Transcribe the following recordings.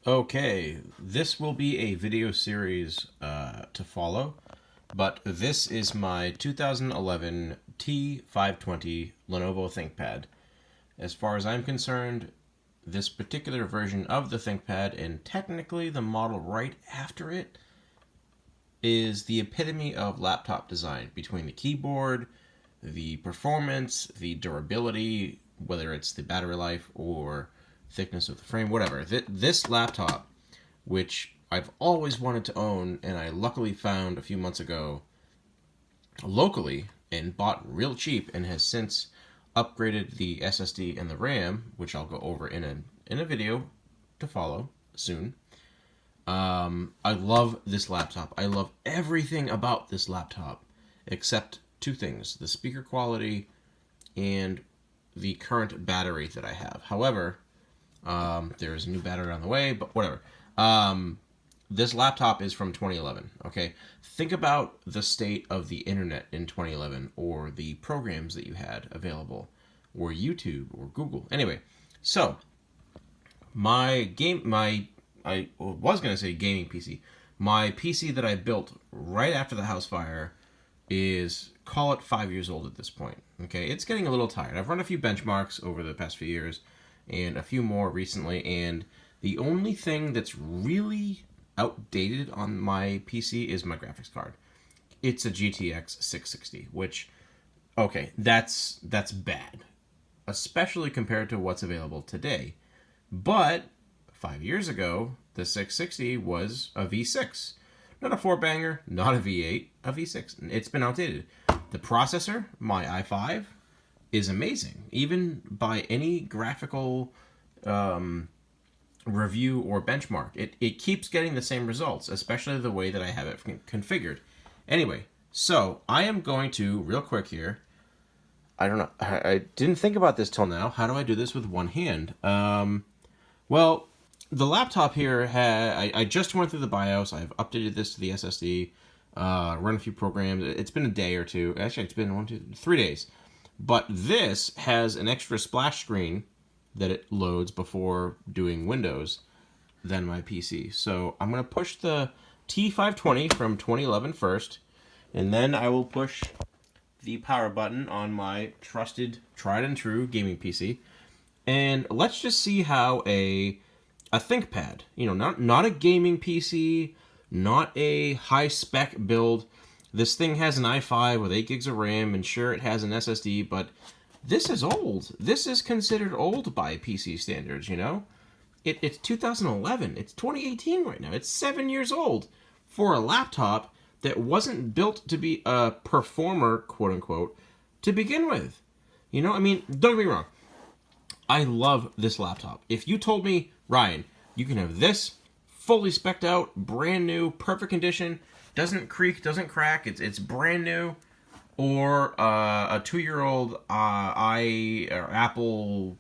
Okay, this will be a video series to follow, but this is my 2011 T520 Lenovo ThinkPad. As far as I'm concerned, this particular version of the ThinkPad, and technically the model right after it, is the epitome of laptop design between the keyboard, the performance, the durability, whether it's the battery life or thickness of the frame, whatever. This laptop, which I've always wanted to own, and I luckily found a few months ago locally and bought real cheap, and has since upgraded the SSD and the RAM, which I'll go over in a video to follow soon. I love this laptop. I love everything about this laptop except two things: the speaker quality and the current battery that I have. However, there's a new battery on the way, but whatever. This laptop is from 2011, okay? Think about the state of the internet in 2011, or the programs that you had available, or YouTube, or Google. Anyway, so I was going to say gaming PC. My PC that I built right after the house fire is, call it 5 years old at this point. Okay, it's getting a little tired. I've run a few benchmarks over the past few years and a few more recently, and the only thing that's really outdated on my PC is my graphics card. It's a GTX 660, which, okay, that's bad, especially compared to what's available today. But 5 years ago, the 660 was a V6. Not a four-banger, not a V8, a V6. It's been outdated. The processor, my i5, is amazing. Even by any graphical review or benchmark, it keeps getting the same results, especially the way that I have it configured. Anyway, so I am going to, real quick here, I don't know, I didn't think about this till now. How do I do this with one hand? Well, the laptop here, I just went through the BIOS. I've updated this to the SSD, run a few programs. It's been a day or two. Actually, it's been 3 days. But this has an extra splash screen that it loads before doing Windows than my PC. So I'm going to push the T520 from 2011 first, and then I will push the power button on my trusted, tried and true gaming PC. And let's just see how a ThinkPad, not a gaming PC, not a high-spec build. This thing has an i5 with 8 gigs of RAM, and sure, it has an SSD, but this is old. This is considered old by PC standards, It's 2011. It's 2018 right now. It's 7 years old for a laptop that wasn't built to be a performer, quote-unquote, to begin with. Don't get me wrong. I love this laptop. If you told me, Ryan, you can have this fully spec'd out, brand new, perfect condition, doesn't creak, doesn't crack, it's brand new, or a 2-year-old Apple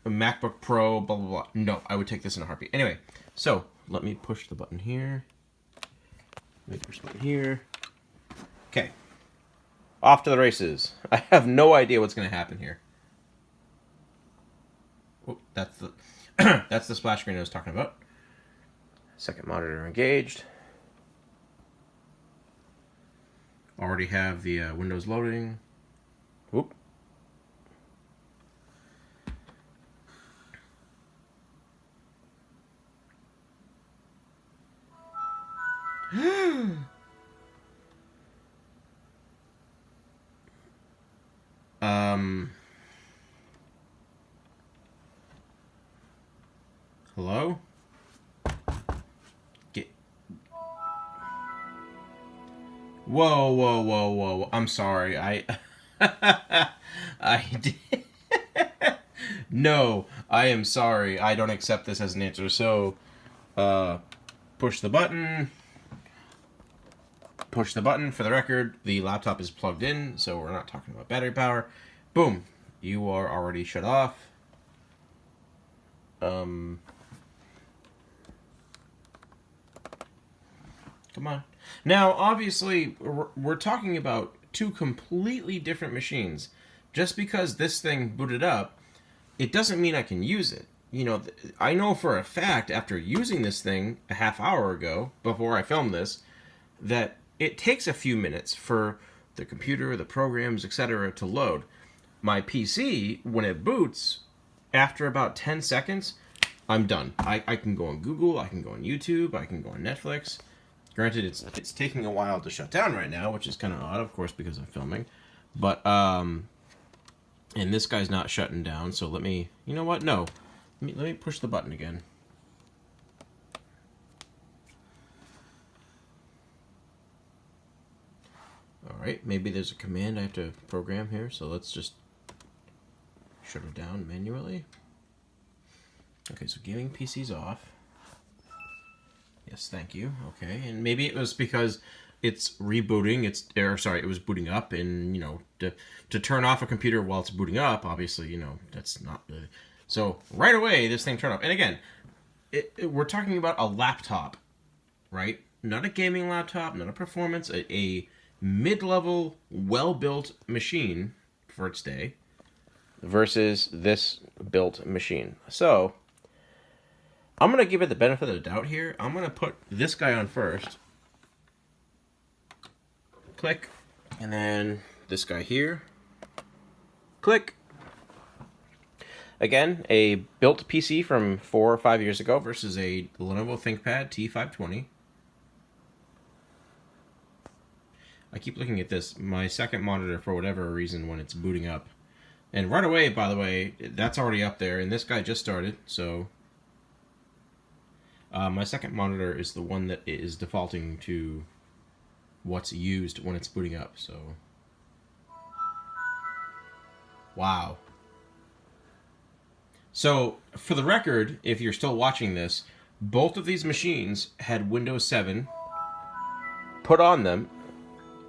MacBook Pro, blah, blah, blah. No, I would take this in a heartbeat. Anyway, so let me push the button here. Let me push the button here. Okay. Off to the races. I have no idea what's going to happen here. Oh, that's the that's the splash screen I was talking about. Second monitor engaged. Already have the Windows loading. Whoop. Hello? Get. Whoa, whoa, whoa, whoa. I'm sorry. I did. No, I am sorry. I don't accept this as an answer. So, push the button. Push the button. For the record, the laptop is plugged in, so we're not talking about battery power. Boom. You are already shut off. Come on. Now, obviously, we're talking about two completely different machines. Just because this thing booted up, it doesn't mean I can use it. you know, I know for a fact after using this thing a half hour ago, before I filmed this, that it takes a few minutes for the computer, the programs, etc. to load. My PC, when it boots, after about 10 seconds, I'm done. I can go on Google, I can go on YouTube, I can go on Netflix. Granted, it's taking a while to shut down right now, which is kind of odd, of course, because I'm filming. But, and this guy's not shutting down, so let me, you know what? No. Let me push the button again. Alright, maybe there's a command I have to program here, so let's just shut it down manually. Okay, so gaming PC's off. Yes, thank you. Okay, and maybe it was because it's rebooting, it was booting up, and, you know, to turn off a computer while it's booting up, obviously, you know, that's not really... So, right away, this thing turned off. And again, we're talking about a laptop, right? Not a gaming laptop, not a performance, a mid-level, well-built machine for its day versus this built machine. So, I'm going to give it the benefit of the doubt here. I'm going to put this guy on first. Click. And then this guy here. Click. Again, a built PC from 4 or 5 years ago versus a Lenovo ThinkPad T520. I keep looking at this. My second monitor, for whatever reason, when it's booting up. And right away, by the way, that's already up there. And this guy just started, so... my second monitor is the one that is defaulting to what's used when it's booting up, so... Wow. So, for the record, if you're still watching this, both of these machines had Windows 7 put on them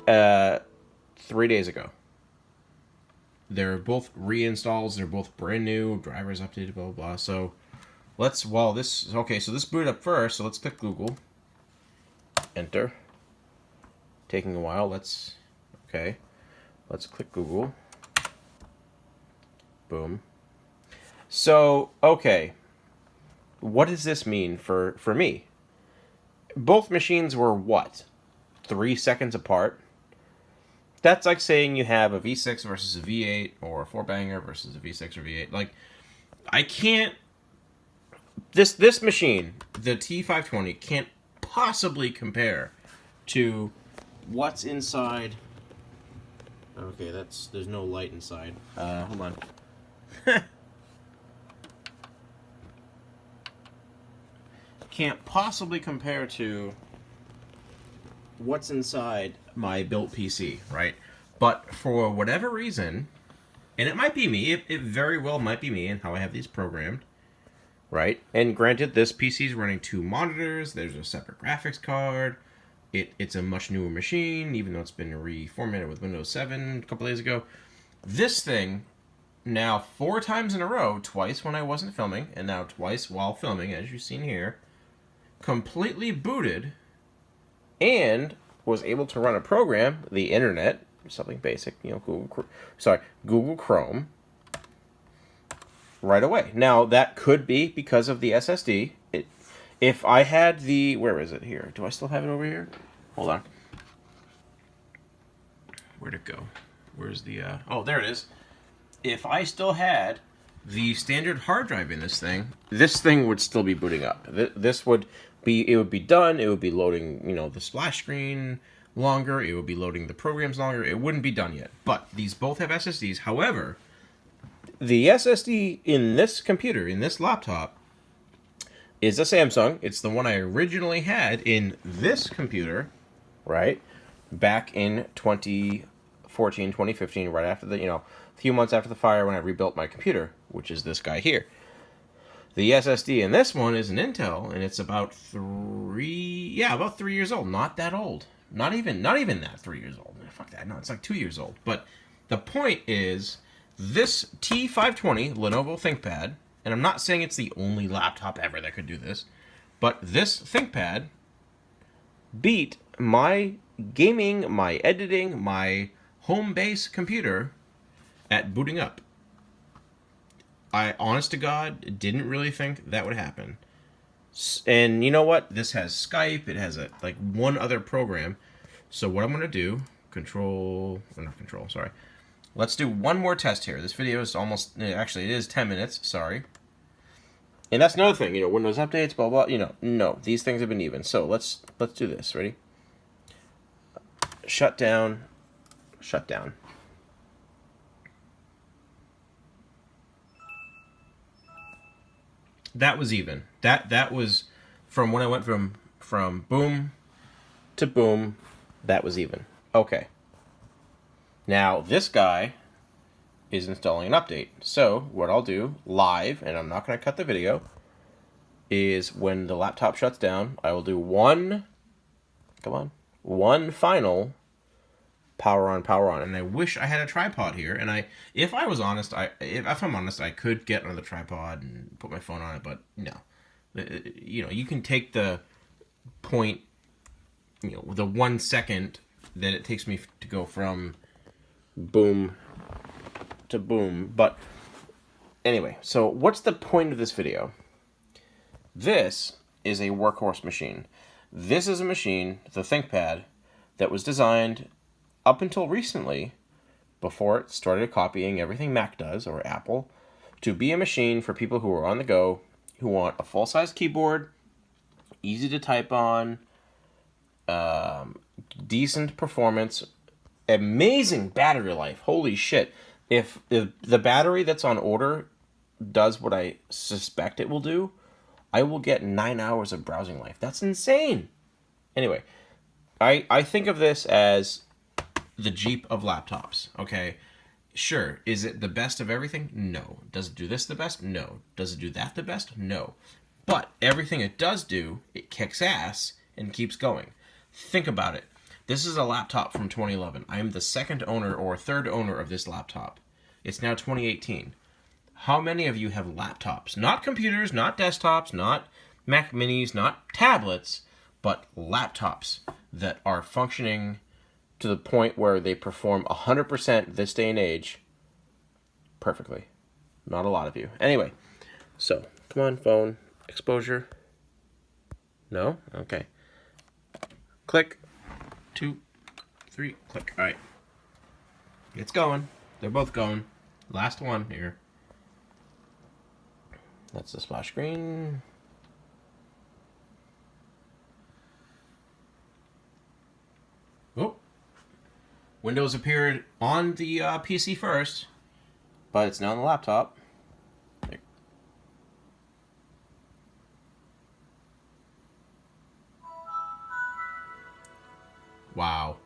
3 days ago. They're both reinstalls, they're both brand new, drivers updated, blah, blah, blah. So, okay, so this booted up first, so let's click Google. Enter. Taking a while, let's click Google. Boom. So, okay, what does this mean for me? Both machines were what? 3 seconds apart? That's like saying you have a V6 versus a V8, or a 4-banger versus a V6 or V8. Like, I can't... This machine, the T520, can't possibly compare to what's inside... Okay, there's no light inside. Hold on. Can't possibly compare to what's inside my built PC, right? But for whatever reason, and it might be me, it very well might be me and how I have these programmed, right? And granted, this PC is running 2 monitors, there's a separate graphics card, it's a much newer machine, even though it's been reformatted with Windows 7 a couple days ago. This thing, now 4 times in a row, twice when I wasn't filming, and now twice while filming, as you've seen here, completely booted and was able to run a program, the internet, something basic, you know, Google Chrome, right away. Now, that could be because of the SSD. If I had the... Where is it here? Do I still have it over here? Hold on. Where'd it go? Where's the... Oh, there it is. If I still had the standard hard drive in this thing would still be booting up. This would be... It would be done. It would be loading, you know, the splash screen longer. It would be loading the programs longer. It wouldn't be done yet. But these both have SSDs. However, the SSD in this computer, in this laptop, is a Samsung. It's the one I originally had in this computer, right? Back in 2014, 2015, right after the, you know, a few months after the fire when I rebuilt my computer, which is this guy here. The SSD in this one is an Intel, and it's about 3 years old. Not that old. Not even that 3 years old. Fuck that. No, it's like 2 years old. But the point is, this T520 Lenovo ThinkPad, and I'm not saying it's the only laptop ever that could do this, but this ThinkPad beat my gaming, my editing, my home base computer at booting up. I, honest to God, didn't really think that would happen. And you know what? This has Skype. It has like one other program. So what I'm going to do, sorry. Let's do one more test here. This video is almost, actually it is 10 minutes, sorry. And that's another thing, Windows updates, blah, blah, no, these things have been even. So let's do this, ready? Shut down. That was even. That was from when I went from boom to boom, that was even. Okay. Now this guy is installing an update. So what I'll do live, and I'm not going to cut the video, is when the laptop shuts down, I will do one final power on. And I wish I had a tripod here. And if I'm honest, I could get another tripod and put my phone on it, but no. You can take the point, the 1 second that it takes me to go from boom to boom. But anyway, so what's the point of this video? This is a workhorse machine. This is a machine, the ThinkPad, that was designed up until recently, before it started copying everything Mac does, or Apple, to be a machine for people who are on the go, who want a full-size keyboard, easy to type on, decent performance, amazing battery life. Holy shit. If the battery that's on order does what I suspect it will do, I will get 9 hours of browsing life. That's insane. Anyway, I think of this as the Jeep of laptops, okay? Sure, is it the best of everything? No. Does it do this the best? No. Does it do that the best? No. But everything it does do, it kicks ass and keeps going. Think about it. This is a laptop from 2011. I am the second owner or third owner of this laptop. It's now 2018. How many of you have laptops? Not computers, not desktops, not Mac minis, not tablets, but laptops that are functioning to the point where they perform 100% this day and age perfectly. Not a lot of you. Anyway, so come on, phone, exposure. No? Okay. Click. 2, 3, click. All right. It's going. They're both going. Last one here. That's the splash screen. Oh. Windows appeared on the PC first, but it's now on the laptop. There. Wow.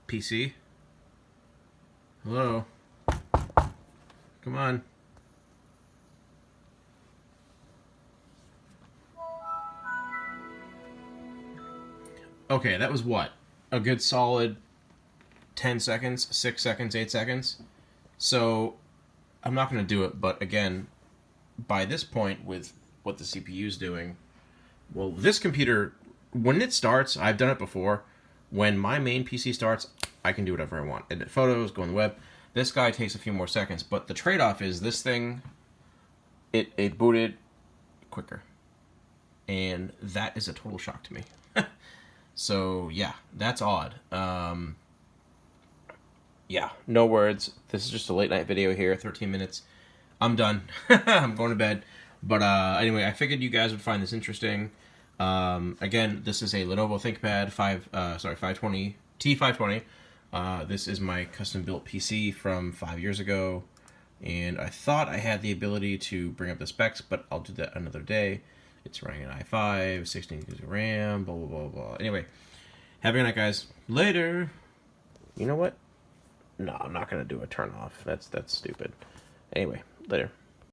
PC? Hello? Come on. Okay, that was what? A good solid 10 seconds, 6 seconds, 8 seconds? So, I'm not going to do it, but again, by this point, with what the CPU is doing, well, this computer, when it starts, I've done it before, when my main PC starts, I can do whatever I want. Edit photos, go on the web. This guy takes a few more seconds, but the trade-off is this thing, it booted quicker. And that is a total shock to me. So, yeah, that's odd. Yeah, no words. This is just a late night video here, 13 minutes. I'm done. I'm going to bed. But anyway, I figured you guys would find this interesting. Again, this is a Lenovo ThinkPad 520, T520. This is my custom-built PC from 5 years ago. And I thought I had the ability to bring up the specs, but I'll do that another day. It's running an i5, 16 gigs of RAM, blah, blah, blah, blah. Anyway, have a good night, guys. Later. You know what? No, I'm not going to do a turn off. That's stupid. Anyway, later.